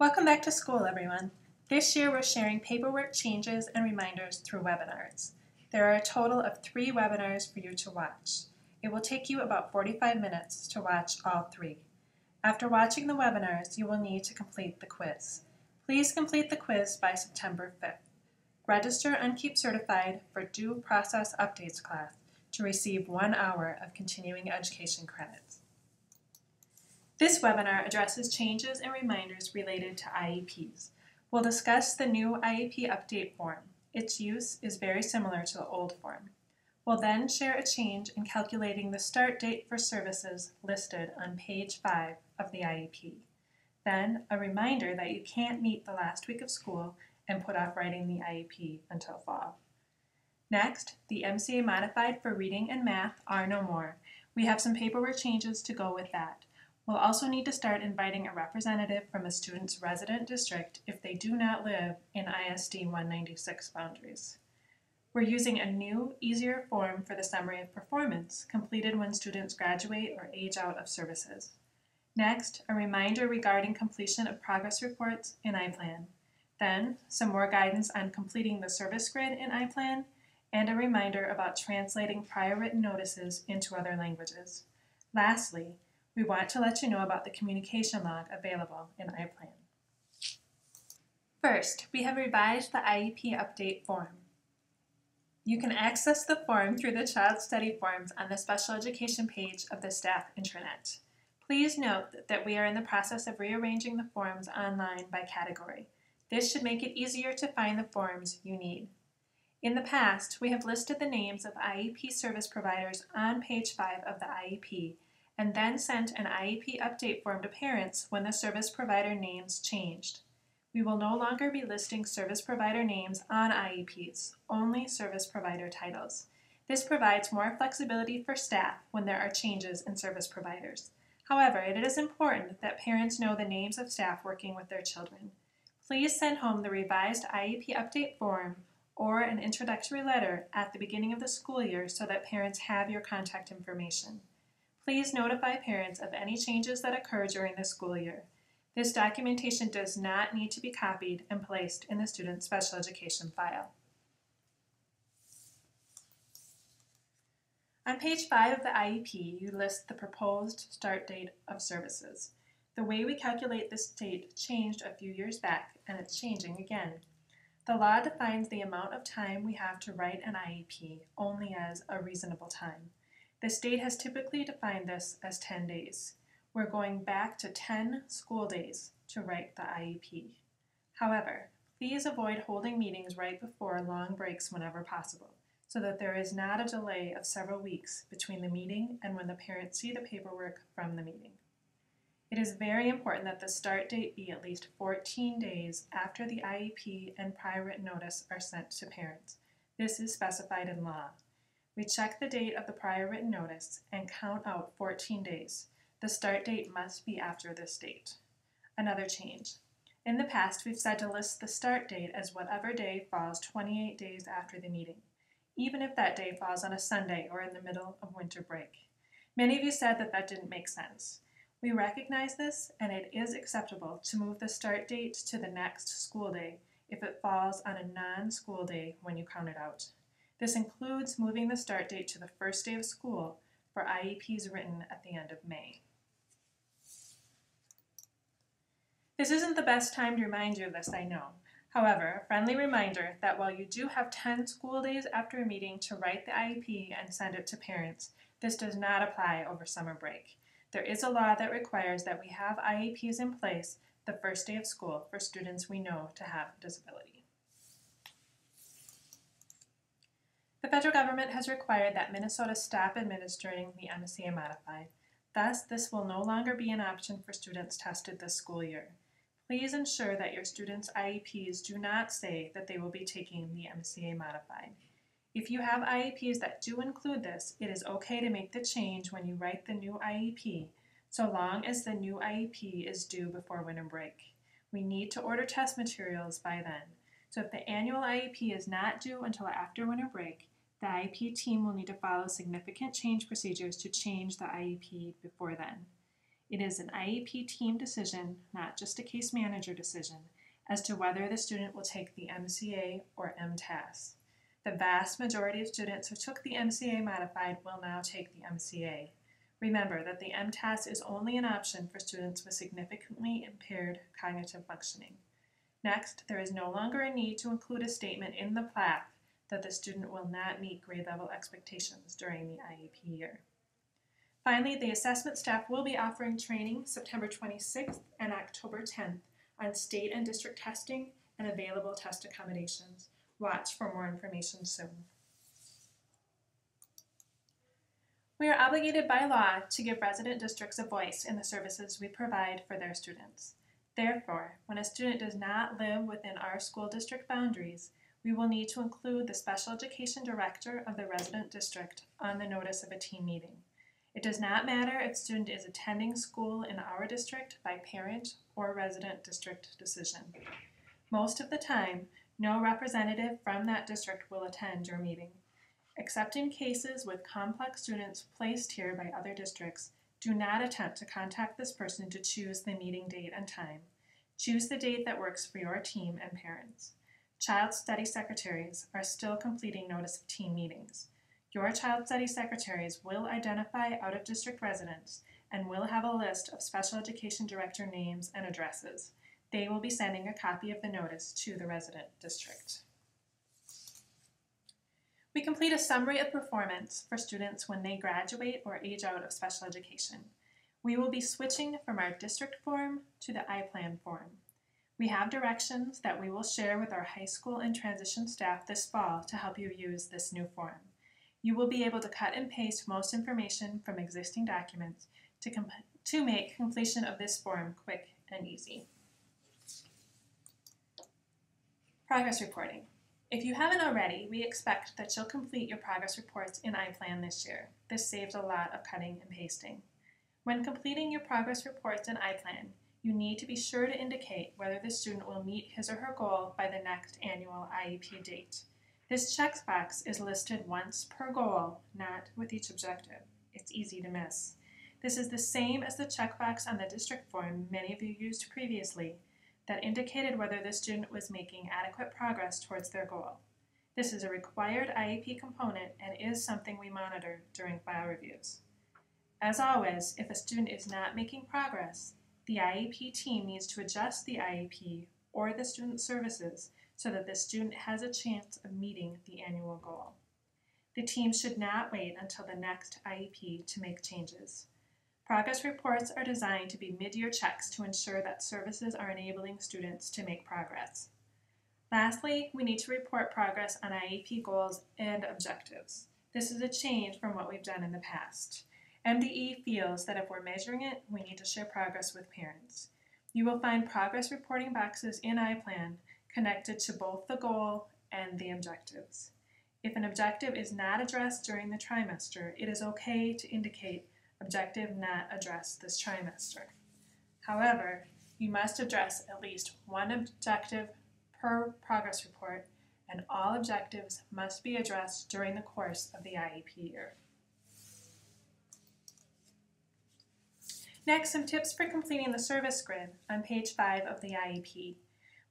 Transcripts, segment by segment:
Welcome back to school, everyone. This year we're sharing paperwork changes and reminders through webinars. There are a total of 3 webinars for you to watch. It will take you about 45 minutes to watch all 3. After watching the webinars, you will need to complete the quiz. Please complete the quiz by September 5th. Register and keep certified for DueProcessUpdates class to receive 1 hour of continuing education credits. This webinar addresses changes and reminders related to IEPs. We'll discuss the new IEP update form. Its use is very similar to the old form. We'll then share a change in calculating the start date for services listed on page 5 of the IEP. Then, a reminder that you can't meet the last week of school and put off writing the IEP until fall. Next, the MCA modified for reading and math are no more. We have some paperwork changes to go with that. We'll also need to start inviting a representative from a student's resident district if they do not live in ISD 196 boundaries. We're using a new, easier form for the summary of performance, completed when students graduate or age out of services. Next, a reminder regarding completion of progress reports in iPlan. Then, some more guidance on completing the service grid in iPlan, and a reminder about translating prior written notices into other languages. Lastly, we want to let you know about the communication log available in iPlan. First, we have revised the IEP update form. You can access the form through the Child Study Forms on the Special Education page of the staff intranet. Please note that we are in the process of rearranging the forms online by category. This should make it easier to find the forms you need. In the past, we have listed the names of IEP service providers on page 5 of the IEP and then sent an IEP update form to parents when the service provider names changed. We will no longer be listing service provider names on IEPs, only service provider titles. This provides more flexibility for staff when there are changes in service providers. However, it is important that parents know the names of staff working with their children. Please send home the revised IEP update form or an introductory letter at the beginning of the school year so that parents have your contact information. Please notify parents of any changes that occur during the school year. This documentation does not need to be copied and placed in the student's special education file. On page 5 of the IEP, you list the proposed start date of services. The way we calculate this date changed a few years back, and it's changing again. The law defines the amount of time we have to write an IEP only as a reasonable time. The state has typically defined this as 10 days. We're going back to 10 school days to write the IEP. However, please avoid holding meetings right before long breaks whenever possible, so that there is not a delay of several weeks between the meeting and when the parents see the paperwork from the meeting. It is very important that the start date be at least 14 days after the IEP and prior written notice are sent to parents. This is specified in law. We check the date of the prior written notice and count out 14 days. The start date must be after this date. Another change. In the past, we've said to list the start date as whatever day falls 28 days after the meeting, even if that day falls on a Sunday or in the middle of winter break. Many of you said that that didn't make sense. We recognize this, and it is acceptable to move the start date to the next school day if it falls on a non-school day when you count it out. This includes moving the start date to the first day of school for IEPs written at the end of May. This isn't the best time to remind you of this, I know. However, a friendly reminder that while you do have 10 school days after a meeting to write the IEP and send it to parents, this does not apply over summer break. There is a law that requires that we have IEPs in place the first day of school for students we know to have a disability. The federal government has required that Minnesota stop administering the MCA modified. Thus, this will no longer be an option for students tested this school year. Please ensure that your students' IEPs do not say that they will be taking the MCA modified. If you have IEPs that do include this, it is okay to make the change when you write the new IEP, so long as the new IEP is due before winter break. We need to order test materials by then. So if the annual IEP is not due until after winter break, the IEP team will need to follow significant change procedures to change the IEP before then. It is an IEP team decision, not just a case manager decision, as to whether the student will take the MCA or MTAS. The vast majority of students who took the MCA modified will now take the MCA. Remember that the MTAS is only an option for students with significantly impaired cognitive functioning. Next, there is no longer a need to include a statement in the PLAF that the student will not meet grade level expectations during the IEP year. Finally, the assessment staff will be offering training September 26th and October 10th on state and district testing and available test accommodations. Watch for more information soon. We are obligated by law to give resident districts a voice in the services we provide for their students. Therefore, when a student does not live within our school district boundaries, we will need to include the special education director of the resident district on the notice of a team meeting. It does not matter if student is attending school in our district by parent or resident district decision. Most of the time, no representative from that district will attend your meeting. Except in cases with complex students placed here by other districts, do not attempt to contact this person to choose the meeting date and time. Choose the date that works for your team and parents. Child study secretaries are still completing notice of team meetings. Your child study secretaries will identify out-of-district residents and will have a list of special education director names and addresses. They will be sending a copy of the notice to the resident district. We complete a summary of performance for students when they graduate or age out of special education. We will be switching from our district form to the iPlan form. We have directions that we will share with our high school and transition staff this fall to help you use this new form. You will be able to cut and paste most information from existing documents to make completion of this form quick and easy. Progress reporting. If you haven't already, we expect that you'll complete your progress reports in iPlan this year. This saves a lot of cutting and pasting. When completing your progress reports in iPlan, you need to be sure to indicate whether the student will meet his or her goal by the next annual IEP date. This checkbox is listed once per goal, not with each objective. It's easy to miss. This is the same as the checkbox on the district form many of you used previously that indicated whether the student was making adequate progress towards their goal. This is a required IEP component and is something we monitor during file reviews. As always, if a student is not making progress, the IEP team needs to adjust the IEP or the student services so that the student has a chance of meeting the annual goal. The team should not wait until the next IEP to make changes. Progress reports are designed to be mid-year checks to ensure that services are enabling students to make progress. Lastly, we need to report progress on IEP goals and objectives. This is a change from what we've done in the past. MDE feels that if we're measuring it, we need to share progress with parents. You will find progress reporting boxes in iPlan connected to both the goal and the objectives. If an objective is not addressed during the trimester, it is okay to indicate objective not addressed this trimester. However, you must address at least one objective per progress report, and all objectives must be addressed during the course of the IEP year. Next, some tips for completing the service grid on page 5 of the IEP.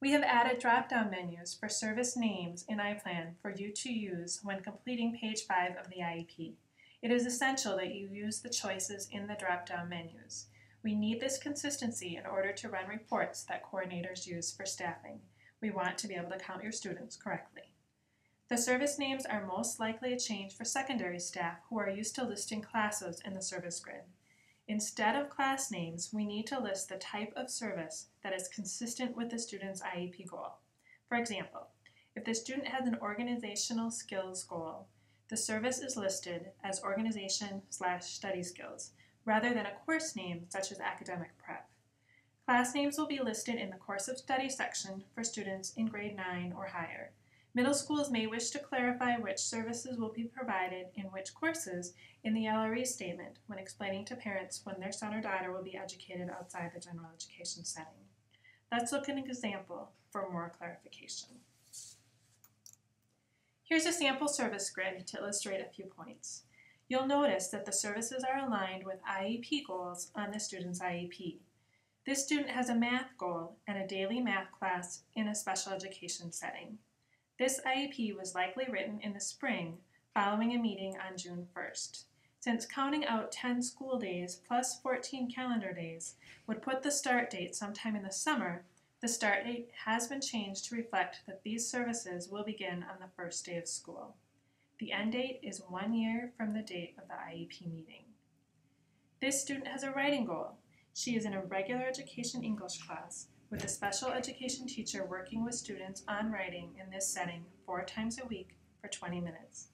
We have added drop-down menus for service names in iPlan for you to use when completing page 5 of the IEP. It is essential that you use the choices in the drop-down menus. We need this consistency in order to run reports that coordinators use for staffing. We want to be able to count your students correctly. The service names are most likely a change for secondary staff who are used to listing classes in the service grid. Instead of class names, we need to list the type of service that is consistent with the student's IEP goal. For example, if the student has an organizational skills goal, the service is listed as organization/study skills, rather than a course name such as academic prep. Class names will be listed in the course of study section for students in grade 9 or higher. Middle schools may wish to clarify which services will be provided in which courses in the LRE statement when explaining to parents when their son or daughter will be educated outside the general education setting. Let's look at an example for more clarification. Here's a sample service grid to illustrate a few points. You'll notice that the services are aligned with IEP goals on the student's IEP. This student has a math goal and a daily math class in a special education setting. This IEP was likely written in the spring following a meeting on June 1st. Since counting out 10 school days plus 14 calendar days would put the start date sometime in the summer, the start date has been changed to reflect that these services will begin on the first day of school. The end date is 1 year from the date of the IEP meeting. This student has a writing goal. She is in a regular education English class with a special education teacher working with students on writing in this setting 4 times a week for 20 minutes.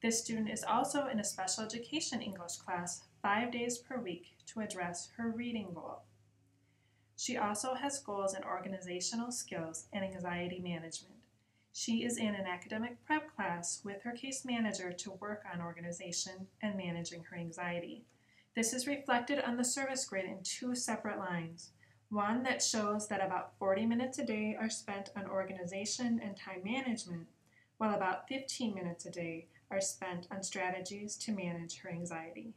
This student is also in a special education English class 5 days per week to address her reading goal. She also has goals in organizational skills and anxiety management. She is in an academic prep class with her case manager to work on organization and managing her anxiety. This is reflected on the service grid in 2 separate lines. One that shows that about 40 minutes a day are spent on organization and time management, while about 15 minutes a day are spent on strategies to manage her anxiety.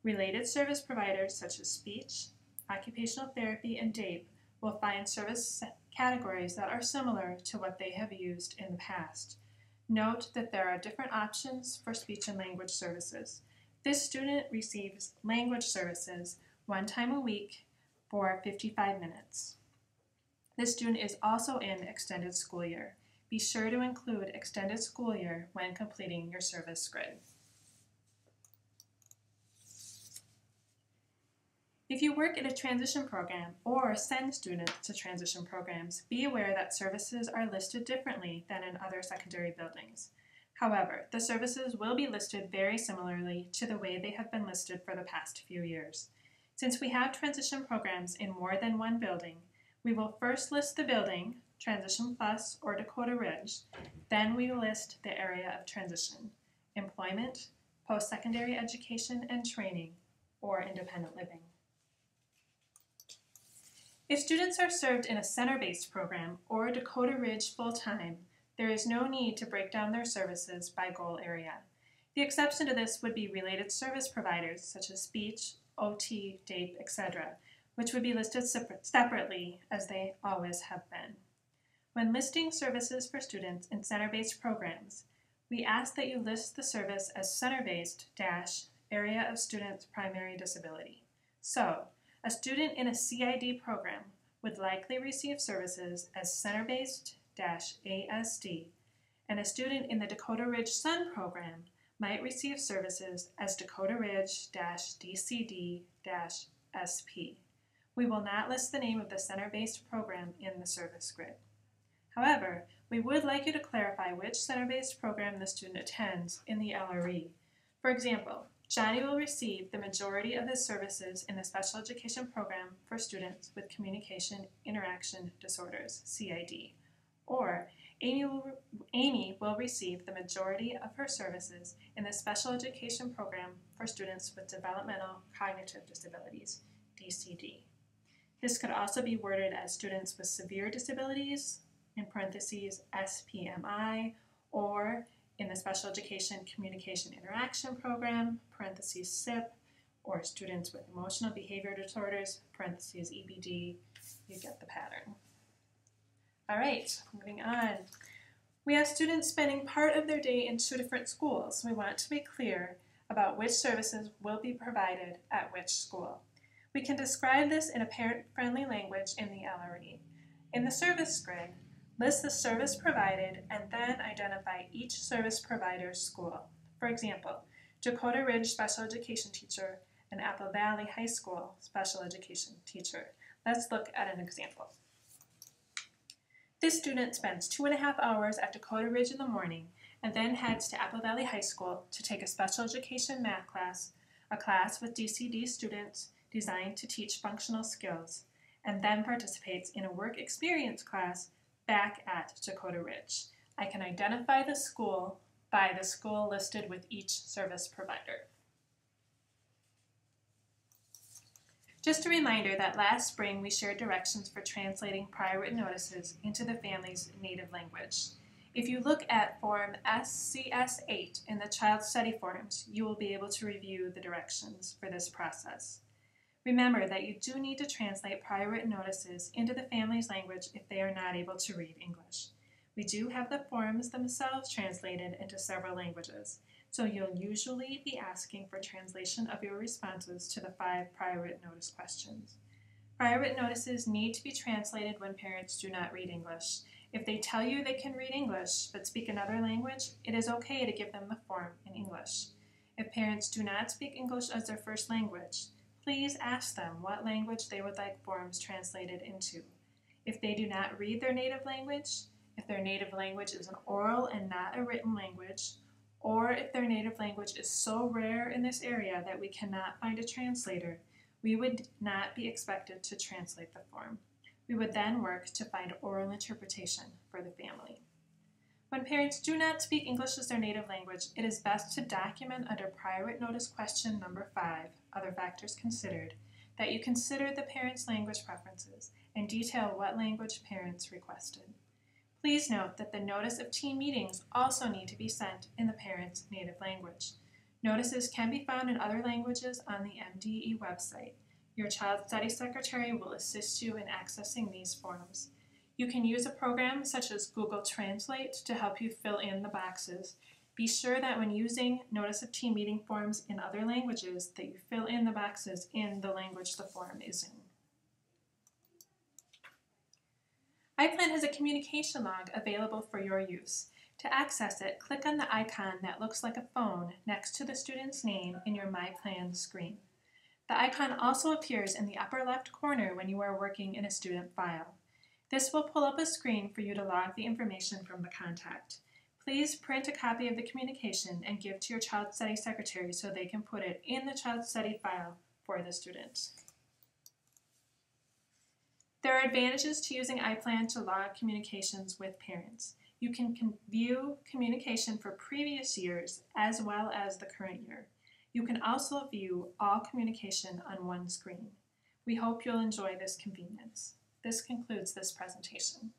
Related service providers such as speech, occupational therapy, and DAPE will find service categories that are similar to what they have used in the past. Note that there are different options for speech and language services. This student receives language services 1 time a week for 55 minutes. This student is also in extended school year. Be sure to include extended school year when completing your service grid. If you work in a transition program or send students to transition programs, be aware that services are listed differently than in other secondary buildings. However, the services will be listed very similarly to the way they have been listed for the past few years. Since we have transition programs in more than one building, we will first list the building, Transition Plus or Dakota Ridge, then we will list the area of transition, employment, post-secondary education and training, or independent living. If students are served in a center-based program or Dakota Ridge full-time, there is no need to break down their services by goal area. The exception to this would be related service providers such as speech, OT, DAPE, etc., which would be listed separately as they always have been. When listing services for students in center-based programs, we ask that you list the service as center-based - area of student's primary disability. So, a student in a CID program would likely receive services as center-based - ASD, and a student in the Dakota Ridge Sun program might receive services as Dakota Ridge - DCD - SP. We will not list the name of the center-based program in the service grid. However, we would like you to clarify which center-based program the student attends in the LRE. For example, Johnny will receive the majority of his services in the special education program for students with communication interaction disorders, CID, or Amy will receive the majority of her services in the special education program for students with developmental cognitive disabilities, DCD. This could also be worded as students with severe disabilities, in parentheses SPMI, or in the Special Education Communication Interaction Program, parentheses SIP, or students with emotional behavior disorders, parentheses EBD. You get the pattern. All right, moving on. We have students spending part of their day in 2 different schools. We want to be clear about which services will be provided at which school. We can describe this in a parent-friendly language in the LRE. In the service grid, list the service provided and then identify each service provider's school. For example, Dakota Ridge Special Education Teacher and Apple Valley High School Special Education Teacher. Let's look at an example. This student spends 2.5 hours at Dakota Ridge in the morning and then heads to Apple Valley High School to take a special education math class, a class with DCD students designed to teach functional skills, and then participates in a work experience class back at Dakota Ridge. I can identify the school by the school listed with each service provider. Just a reminder that last spring we shared directions for translating prior written notices into the family's native language. If you look at Form SCS8 in the Child Study Forms, you will be able to review the directions for this process. Remember that you do need to translate prior written notices into the family's language if they are not able to read English. We do have the forms themselves translated into several languages, so you'll usually be asking for translation of your responses to the 5 prior written notice questions. Prior written notices need to be translated when parents do not read English. If they tell you they can read English but speak another language, it is okay to give them the form in English. If parents do not speak English as their first language, please ask them what language they would like forms translated into. If they do not read their native language, if their native language is an oral and not a written language, or if their native language is so rare in this area that we cannot find a translator, we would not be expected to translate the form. We would then work to find oral interpretation for the family. When parents do not speak English as their native language, it is best to document under prior written notice question number 5, other factors considered, that you considered the parents' language preferences and detail what language parents requested. Please note that the notice of team meetings also need to be sent in the parent's native language. Notices can be found in other languages on the MDE website. Your Child Study Secretary will assist you in accessing these forms. You can use a program such as Google Translate to help you fill in the boxes. Be sure that when using Notice of Team Meeting forms in other languages that you fill in the boxes in the language the form is in. iPlan has a communication log available for your use. To access it, click on the icon that looks like a phone next to the student's name in your MyPlan screen. The icon also appears in the upper left corner when you are working in a student file. This will pull up a screen for you to log the information from the contact. Please print a copy of the communication and give to your Child Study Secretary so they can put it in the Child Study file for the student. There are advantages to using iPlan to log communications with parents. You can view communication for previous years as well as the current year. You can also view all communication on one screen. We hope you'll enjoy this convenience. This concludes this presentation.